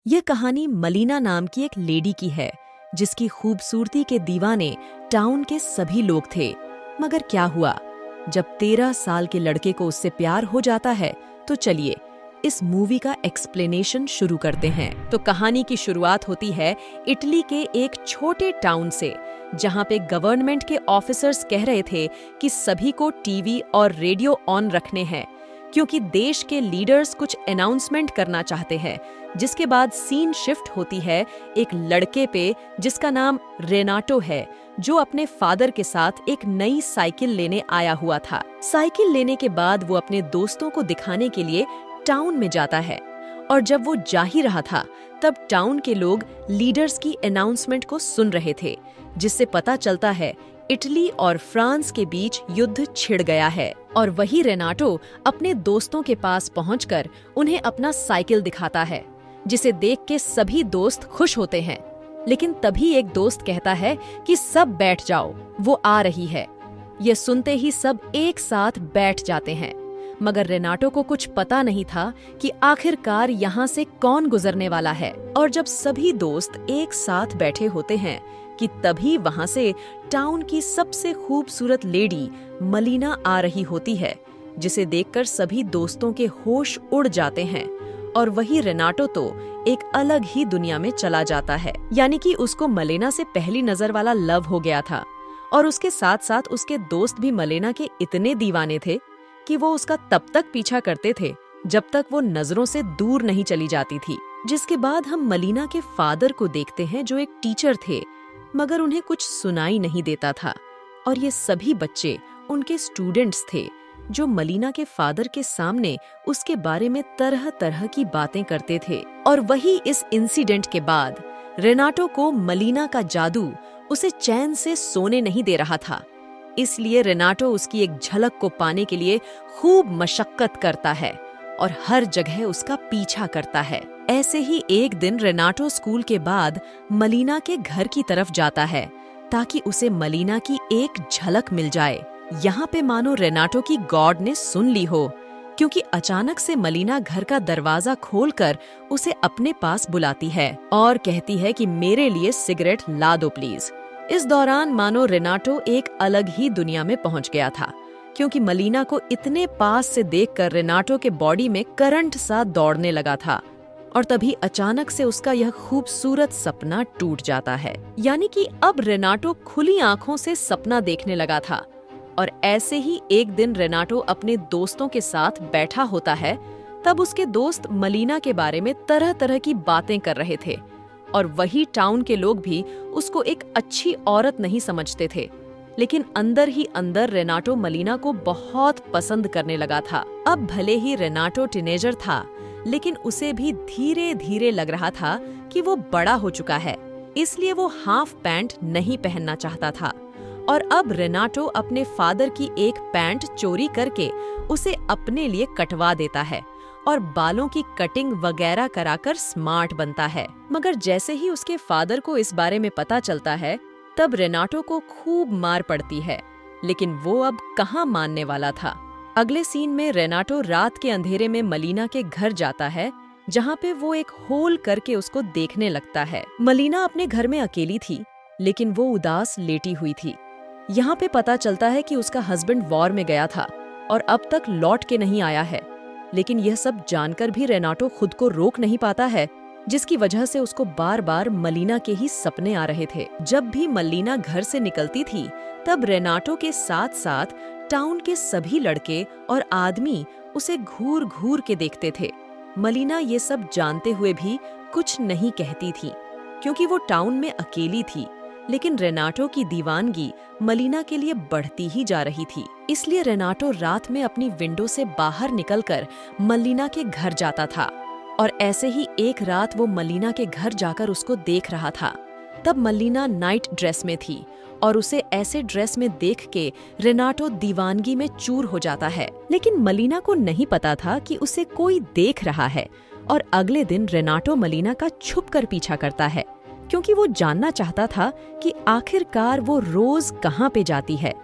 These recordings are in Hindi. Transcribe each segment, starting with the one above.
ये कहानी मलीना नाम की एक लेडी की है जिसकी खूबसूरती के दीवाने टाउन के सभी लोग थे। मगर क्या हुआ जब 13 साल के लड़के को उससे प्यार हो जाता है। तो चलिए इस मूवी का एक्सप्लेनेशन शुरू करते हैं। तो कहानी की शुरुआत होती है इटली के एक छोटे टाउन से, जहां पे गवर्नमेंट के ऑफिसर्स कह रहे थे कि सभी को टीवी और रेडियो ऑन रखने हैं, क्योंकि देश के लीडर्स कुछ अनाउंसमेंट करना चाहते हैं। जिसके बाद सीन शिफ्ट होती है एक लड़के पे जिसका नाम रेनाटो है, जो अपने फादर के साथ एक नई साइकिल लेने आया हुआ था। साइकिल लेने के बाद वो अपने दोस्तों को दिखाने के लिए टाउन में जाता है, और जब वो जा ही रहा था तब टाउन के लोग लीडर्स की अनाउंसमेंट को सुन रहे थे, जिससे पता चलता है इटली और फ्रांस के बीच युद्ध छिड़ गया है। और वही रेनाटो अपने दोस्तों के पास पहुंचकर उन्हें अपना साइकिल दिखाता है, जिसे देख के सभी दोस्त खुश होते हैं। लेकिन तभी एक दोस्त कहता है कि सब बैठ जाओ, वो आ रही है। ये सुनते ही सब एक साथ बैठ जाते हैं, मगर रेनाटो को कुछ पता नहीं था कि आखिरकार यहाँ से कौन गुजरने वाला है। और जब सभी दोस्त एक साथ बैठे होते हैं कि तभी वहां से टाउन की सबसे खूबसूरत लेडी मलीना आ रही होती है, जिसे देखकर सभी दोस्तों के होश उड़ जाते हैं। और वही रेनाटो तो एक अलग ही दुनिया में चला जाता है, यानी कि उसको मलेना से पहली नजर वाला लव हो गया था। और उसके साथ साथ उसके दोस्त भी मलेना के इतने दीवाने थे कि वो उसका तब तक पीछा करते थे जब तक वो नजरों से दूर नहीं चली जाती थी। जिसके बाद हम मलीना के फादर को देखते हैं, जो एक टीचर थे, मगर उन्हें कुछ सुनाई नहीं देता था। और ये सभी बच्चे उनके स्टूडेंट्स थे, जो मलीना के फादर के सामने उसके बारे में तरह तरह की बातें करते थे। और वही इस इंसिडेंट के बाद रेनाटो को मलीना का जादू उसे चैन से सोने नहीं दे रहा था। इसलिए रेनाटो उसकी एक झलक को पाने के लिए खूब मशक्कत करता है और हर जगह उसका पीछा करता है। ऐसे ही एक दिन रेनाटो स्कूल के बाद मलीना के घर की तरफ जाता है, ताकि उसे मलीना की एक झलक मिल जाए। यहाँ पे मानो रेनाटो की गॉड ने सुन ली हो, क्योंकि अचानक से मलीना घर का दरवाजा खोलकर उसे अपने पास बुलाती है और कहती है कि मेरे लिए सिगरेट ला दो प्लीज। इस दौरान मानो रेनाटो एक अलग ही दुनिया में पहुंच गया था, क्योंकि मलीना को इतने पास से देखकर रेनाटो के बॉडी में करंट सा दौड़ने लगा था। और तभी अचानक से उसका यह खूबसूरत सपना टूट जाता है, यानी कि अब रेनाटो खुली आंखों से सपना देखने लगा था। और ऐसे ही एक दिन रेनाटो अपने दोस्तों के साथ बैठा होता है, तब उसके दोस्त मलीना के बारे में तरह तरह की बातें कर रहे थे। और वही टाउन के लोग भी उसको एक अच्छी औरत नहीं समझते थे, लेकिन अंदर ही अंदर रेनाटो मलीना को बहुत पसंद करने लगा था। अब भले ही रेनाटो टीनेजर था, लेकिन उसे भी धीरे धीरे लग रहा था कि वो बड़ा हो चुका है, इसलिए वो हाफ पैंट नहीं पहनना चाहता था। और अब रेनाटो अपने फादर की एक पैंट चोरी करके उसे अपने लिए कटवा देता है और बालों की कटिंग वगैरह कराकर स्मार्ट बनता है। मगर जैसे ही उसके फादर को इस बारे में पता चलता है, तब रेनाटो को खूब मार पड़ती है, लेकिन वो अब कहाँ मानने वाला था। अगले सीन में रेनाटो रात के अंधेरे में मलीना के घर जाता है, जहाँ पे वो एक होल करके उसको देखने लगता है। मलीना अपने घर में अकेली थी, लेकिन वो उदास लेटी हुई थी। यहाँ पे पता चलता है कि उसका हस्बैंड वॉर में गया था और अब तक लौट के नहीं आया है। लेकिन यह सब जानकर भी रेनाटो खुद को रोक नहीं पाता है, जिसकी वजह से उसको बार बार मलीना के ही सपने आ रहे थे। जब भी मलीना घर से निकलती थी, तब रेनाटो के साथ साथ टाउन के सभी लड़के और आदमी उसे घूर घूर के देखते थे। मलीना ये सब जानते हुए भी कुछ नहीं कहती थी, क्योंकि वो टाउन में अकेली थी। लेकिन रेनाटो की दीवानगी मलीना के लिए बढ़ती ही जा रही थी, इसलिए रेनाटो रात में अपनी विंडो से बाहर निकलकर मलीना के घर जाता था। और ऐसे ही एक रात वो मलीना के घर जाकर उसको देख रहा था। तब मलीना नाइट ड्रेस में थी और उसे ऐसे ड्रेस में देख के रेनाटो दीवानगी में चूर हो जाता है। लेकिन मलीना को नहीं पता था कि उसे कोई देख रहा है। और अगले दिन रेनाटो मलीना का छुप कर पीछा करता है, क्योंकि वो जानना चाहता था कि आखिरकार वो रोज कहाँ पे जाती है।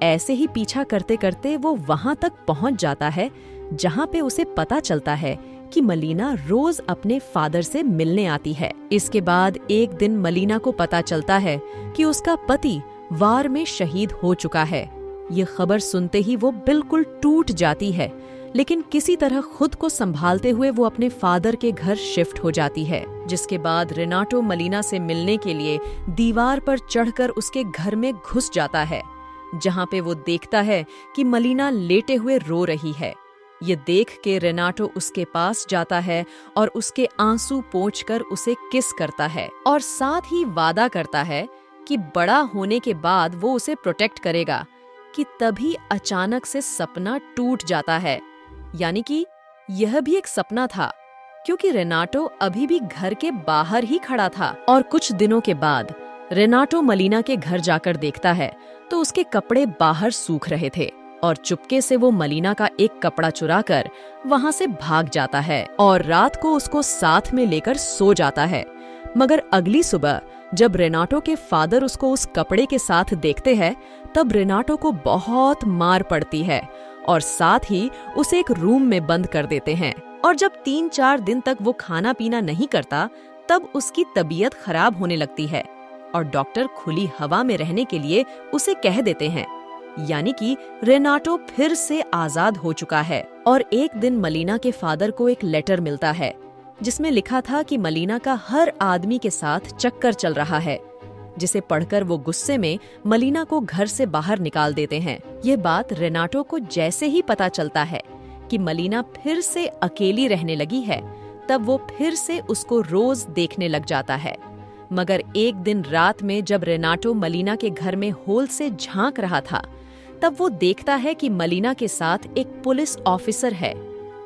ऐसे ही पीछा करते करते वो वहां तक पहुंच जाता है, जहां पे उसे पता चलता है कि मलीना रोज अपने फादर से मिलने आती है। इसके बाद एक दिन मलीना को पता चलता है कि उसका पति वार में शहीद हो चुका है। ये खबर सुनते ही वो बिल्कुल टूट जाती है, लेकिन किसी तरह खुद को संभालते हुए वो अपने फादर के घर शिफ्ट हो जाती है। जिसके बाद रेनाटो मलीना से मिलने के लिए दीवार पर चढ़कर उसके घर में घुस जाता है, जहां पे वो देखता है कि मलीना लेटे हुए रो रही है। ये देख के रेनाटो उसके पास जाता है और उसके आंसू पोंछकर उसे किस करता है और साथ ही वादा करता है कि बड़ा होने के बाद वो उसे प्रोटेक्ट करेगा। कि तभी अचानक से सपना टूट जाता है, यानी कि यह भी एक सपना था, क्योंकि रेनाटो अभी भी घर के बाहर ही खड़ा था। और कुछ दिनों के बाद रेनाटो मलीना के घर जाकर देखता है तो उसके कपड़े बाहर सूख रहे थे और चुपके से वो मलीना का एक कपड़ा चुराकर वहां से भाग जाता है और रात को उसको साथ में लेकर सो जाता है। मगर अगली सुबह जब रेनाटो के फादर उसको उस कपड़े के साथ देखते हैं, तब रेनाटो को बहुत मार पड़ती है और साथ ही उसे एक रूम में बंद कर देते हैं। और जब 3-4 दिन तक वो खाना पीना नहीं करता, तब उसकी तबीयत खराब होने लगती है और डॉक्टर खुली हवा में रहने के लिए उसे कह देते हैं। यानी कि रेनाटो फिर से आजाद हो चुका है। और एक दिन मलीना के फादर को एक लेटर मिलता है जिसमें लिखा था कि मलीना का हर आदमी के साथ चक्कर चल रहा है, जिसे पढ़कर वो गुस्से में मलीना को घर से बाहर निकाल देते हैं। ये बात रेनाटो को जैसे ही पता चलता है कि मलीना फिर से अकेली रहने लगी है, तब वो फिर से उसको रोज देखने लग जाता है। मगर एक दिन रात में जब रेनाटो मलीना के घर में होल से झांक रहा था, तब वो देखता है कि मलीना के साथ एक पुलिस ऑफिसर है।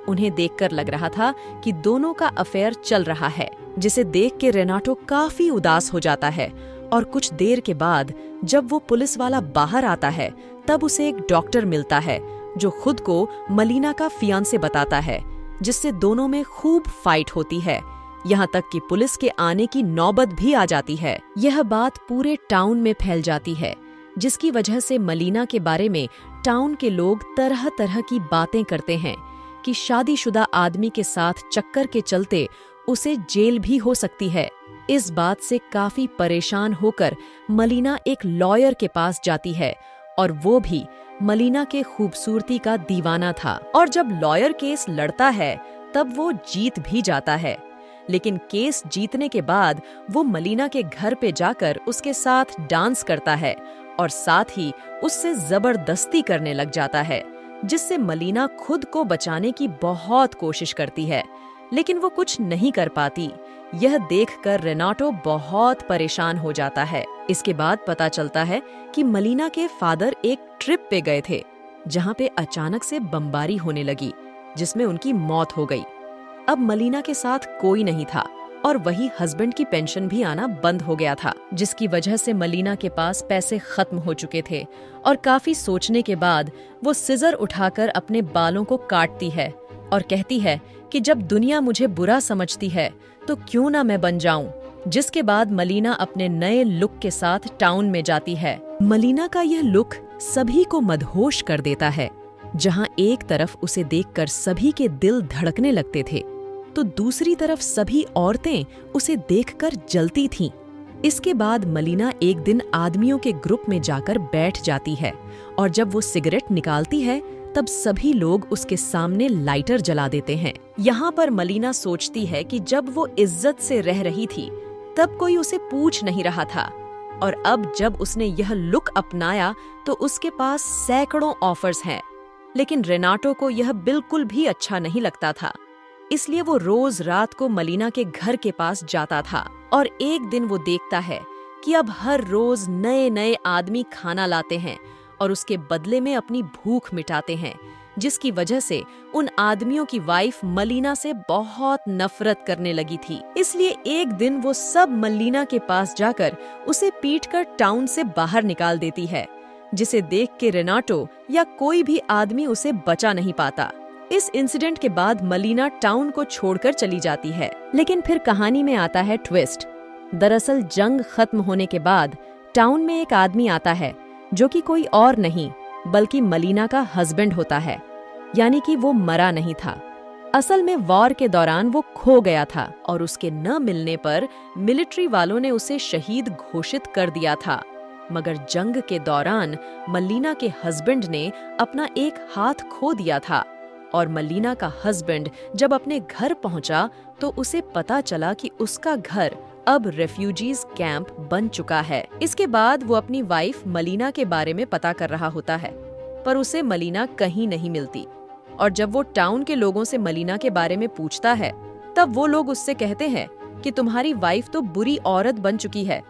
उन्हें देखकर लग रहा था कि दोनों का अफेयर चल रहा है, जिसे देख के रेनाटो काफी उदास हो जाता है। और कुछ देर के बाद जब वो पुलिस वाला बाहर आता है, तब उसे एक डॉक्टर मिलता है जो खुद को मलीना का फियांसे बताता है, जिससे दोनों में खूब फाइट होती है। यहाँ तक कि पुलिस के आने की नौबत भी आ जाती है। यह बात पूरे टाउन में फैल जाती है, जिसकी वजह से मलीना के बारे में टाउन के लोग तरह तरह की बातें करते हैं कि शादीशुदा आदमी के साथ चक्कर के चलते उसे जेल भी हो सकती है। इस बात से काफी परेशान होकर मलीना एक लॉयर के पास जाती है और वो भी मलीना के खूबसूरती का दीवाना था। और जब लॉयर केस लड़ता है तब वो जीत भी जाता है, लेकिन केस जीतने के बाद वो मलीना के घर पे जाकर उसके साथ डांस करता है और साथ ही उससे जबरदस्ती करने लग जाता है, जिससे मलीना खुद को बचाने की बहुत कोशिश करती है, लेकिन वो कुछ नहीं कर पाती। यह देखकर रेनाटो बहुत परेशान हो जाता है। इसके बाद पता चलता है कि मलीना के फादर एक ट्रिप पे गए थे, जहाँ पे अचानक से बमबारी होने लगी, जिसमें उनकी मौत हो गई। अब मलीना के साथ कोई नहीं था और वही हस्बैंड की पेंशन भी आना बंद हो गया था, जिसकी वजह से मलीना के पास पैसे खत्म हो चुके थे। और काफी सोचने के बाद वो सिजर उठाकर अपने बालों को काटती है और कहती है कि जब दुनिया मुझे बुरा समझती है तो क्यों ना मैं बन जाऊं। जिसके बाद मलीना अपने नए लुक के साथ टाउन में जाती है। मलीना का यह लुक सभी को मदहोश कर देता है। जहां एक तरफ उसे देखकर सभी के दिल धड़कने लगते थे, तो दूसरी तरफ सभी औरतें उसे देखकर जलती थीं। इसके बाद मलीना एक दिन आदमियों के ग्रुप में जाकर बैठ जाती है और जब वो सिगरेट निकालती है तब सभी लोग उसके सामने लाइटर जला देते हैं। यहाँ पर मलीना सोचती है कि जब वो इज्जत से रह रही थी तब कोई उसे पूछ नहीं रहा था, और अब जब उसने यह लुक अपनाया तो उसके पास सैकड़ों ऑफर्स हैं। लेकिन रेनाटो को यह बिल्कुल भी अच्छा नहीं लगता था, इसलिए वो रोज रात को मलीना के घर के पास जाता था। और एक दिन वो देखता है कि अब हर रोज नए नए आदमी खाना लाते हैं और उसके बदले में अपनी भूख मिटाते हैं, जिसकी वजह से उन आदमियों की वाइफ मलीना से बहुत नफरत करने लगी थी। इसलिए एक दिन वो सब मलीना के पास जाकर उसे पीटकर टाउन से बाहर निकाल देती है, जिसे देख के रेनाटो या कोई भी आदमी उसे बचा नहीं पाता। इस इंसिडेंट के बाद मलीना टाउन को छोड़कर चली जाती है। लेकिन फिर कहानी में आता है ट्विस्ट। दरअसल जंग खत्म होने के बाद टाउन में एक आदमी आता है जो कि कोई और नहीं बल्कि मलीना का हस्बैंड होता है, यानी कि वो मरा नहीं था। असल में वॉर के दौरान वो खो गया था और उसके न मिलने पर मिलिट्री वालों ने उसे शहीद घोषित कर दिया था। मगर जंग के दौरान मल्लीना के हस्बैंड ने अपना एक हाथ खो दिया था और मल्लीना का हस्बैंड जब अपने घर पहुंचा तो उसे पता चला कि उसका घर अब रेफ्यूजीज कैंप बन चुका है। इसके बाद वो अपनी वाइफ मलीना के बारे में पता कर रहा होता है, पर उसे मलीना कहीं नहीं मिलती। और जब वो टाउन के लोगों से मलीना के बारे में पूछता है, तब वो लोग उससे कहते हैं कि तुम्हारी वाइफ तो बुरी औरत बन चुकी है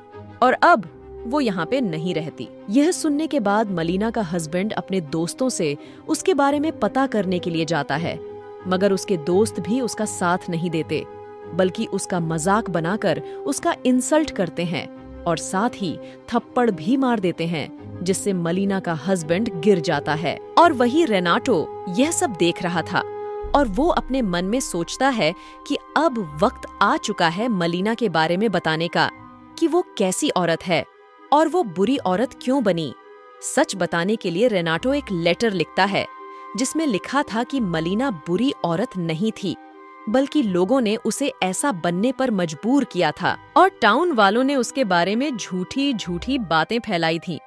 और अब वो यहाँ पे नहीं रहती। यह सुनने के बाद मलीना का हस्बैंड अपने दोस्तों से उसके बारे में पता करने के लिए जाता है, मगर उसके दोस्त भी उसका साथ नहीं देते, बल्कि उसका मजाक बनाकर उसका इंसल्ट करते हैं और साथ ही थप्पड़ भी मार देते हैं, जिससे मलीना का हस्बैंड गिर जाता है। और वही रेनाटो यह सब देख रहा था और वो अपने मन में सोचता है कि अब वक्त आ चुका है मलीना के बारे में बताने का कि वो कैसी औरत है और वो बुरी औरत क्यों बनी। सच बताने के लिए रेनाटो एक लेटर लिखता है जिसमें लिखा था कि मलीना बुरी औरत नहीं थी, बल्कि लोगों ने उसे ऐसा बनने पर मजबूर किया था और टाउन वालों ने उसके बारे में झूठी झूठी बातें फैलाई थी,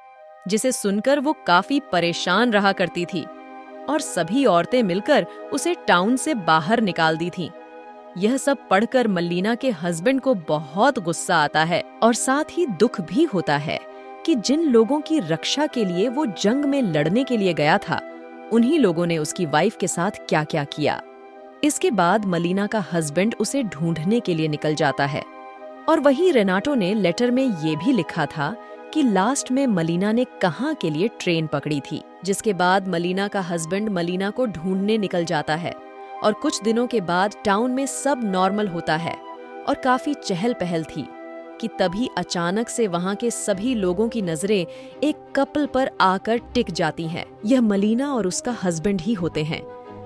जिसे सुनकर वो काफी परेशान रहा करती थी और सभी औरतें मिलकर उसे टाउन से बाहर निकाल दी थीं। यह सब पढ़कर मल्लीना के हस्बैंड को बहुत गुस्सा आता है और साथ ही दुख भी होता है कि जिन लोगों की रक्षा के लिए वो जंग में लड़ने के लिए गया था, उन्हीं लोगों ने उसकी वाइफ के साथ क्या क्या किया। इसके बाद मलीना का हस्बैंड उसे ढूंढने के लिए निकल जाता है और वहीं रेनाटो ने लेटर में ये भी लिखा था कि लास्ट में मलीना ने कहाँ के लिए ट्रेन पकड़ी थी। जिसके बाद मलीना का हस्बैंड मलीना को ढूंढने निकल जाता है और कुछ दिनों के बाद टाउन में सब नॉर्मल होता है और काफी चहल पहल थी कि तभी अचानक से वहाँ के सभी लोगों की नजरें एक कपल पर आकर टिक जाती हैं। यह मलीना और उसका हस्बैंड ही होते हैं।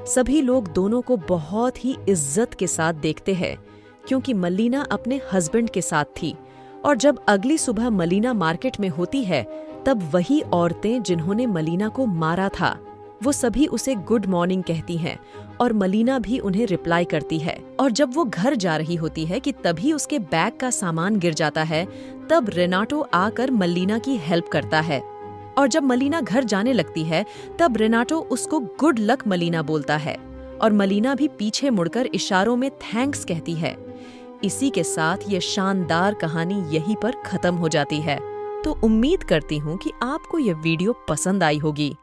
सभी लोग दोनों को बहुत ही इज्जत के साथ देखते हैं क्योंकि मलीना अपने हस्बैंड के साथ थी और जब अगली सुबह मलीना मार्केट में होती है तब वही औरतें जिन्होंने मलीना को मारा था वो सभी उसे गुड मॉर्निंग कहती हैं और मलीना भी उन्हें रिप्लाई करती है। और जब वो घर जा रही होती है कि तभी उसके बैग का सामान गिर जाता है, तब रेनाटो आकर मलीना की हेल्प करता है और जब मलीना घर जाने लगती है तब रेनाटो उसको गुड लक मलीना बोलता है और मलीना भी पीछे मुड़कर इशारों में थैंक्स कहती है। इसी के साथ ये शानदार कहानी यहीं पर खत्म हो जाती है। तो उम्मीद करती हूँ कि आपको यह वीडियो पसंद आई होगी।